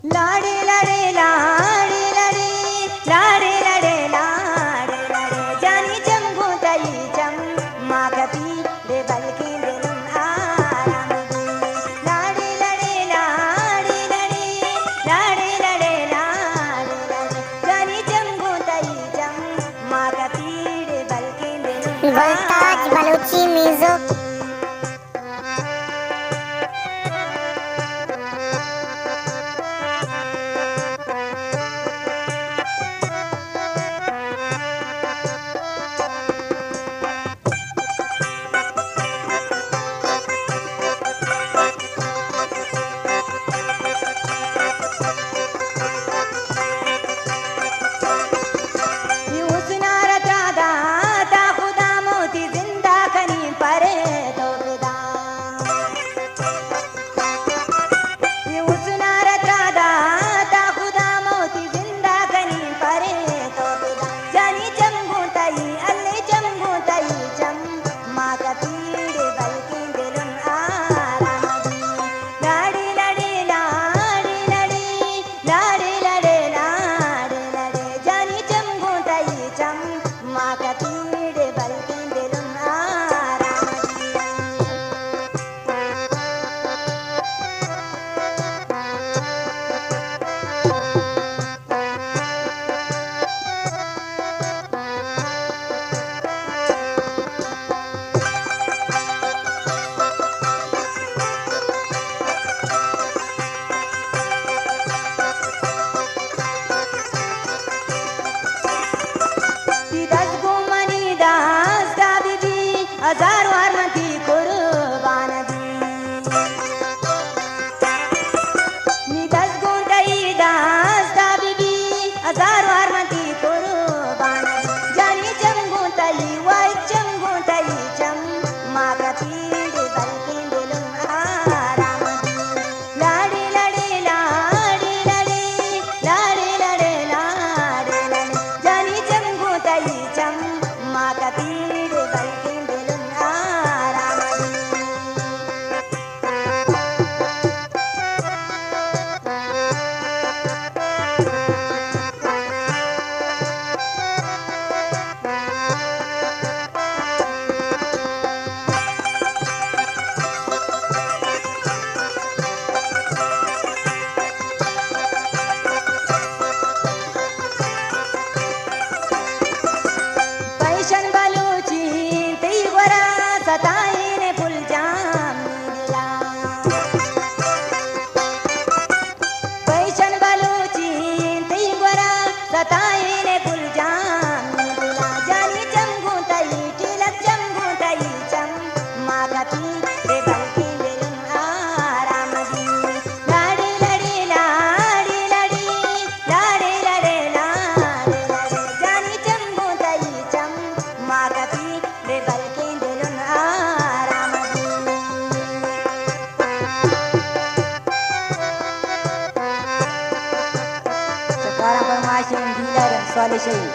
लाडे लाडे लाडे लाडे लाडे लाडे लाडे लाडे जानी जम्बू तई जम मागती दे बलकी दिलम आरामगी लाडे लाडे लाडे लाडे लाडे लाडे लाडे लाडे जानी जम्बू तई जम मागती दे बलकी दिलम गुलताज बलूची म्यूजिक। हजार वारमती कुर्बान दी निदस गुंडई दास दा बीबी हजार वारमती कुर्बान दी जानी जम्बू तई वाई जम्बू तई जम मागती दे बलकी दिलम आरामगी लाडे लाडे लाडे लाडे लाडे लाडे लाडे लाडे जानी जम्बू तई जम मागती दे बलकी सताईने फुल जाम दिला पैशन बलूची ती गोरा सताईने फुल जाम दिला जानी जम्बू तई टिलक जम्बू तई जम मागती दे बलकी दिलम आरामगी लाडे लाडे लाडे लाडे लाडे लाडे लाडे लाडे जानी जम्बू तई जम मागती दे बलकी sekarang bermasyarakat gila dan soleh syahid.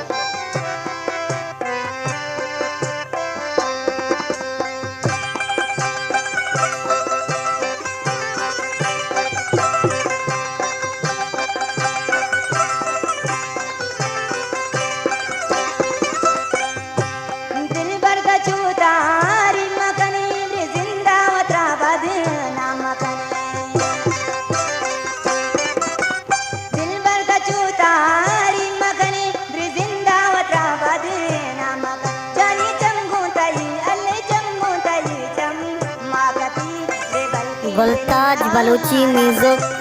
दिल भर का चूता रिम कने जिंदा वत्रा बद नाम कने चूतारी मगने ब्रिजिंदा वत्रा बदे नामक जानी जम्बू तई अल्ले जम्बू तई जम मागती दे बलकी गुलताज बलूची म्यूजिक।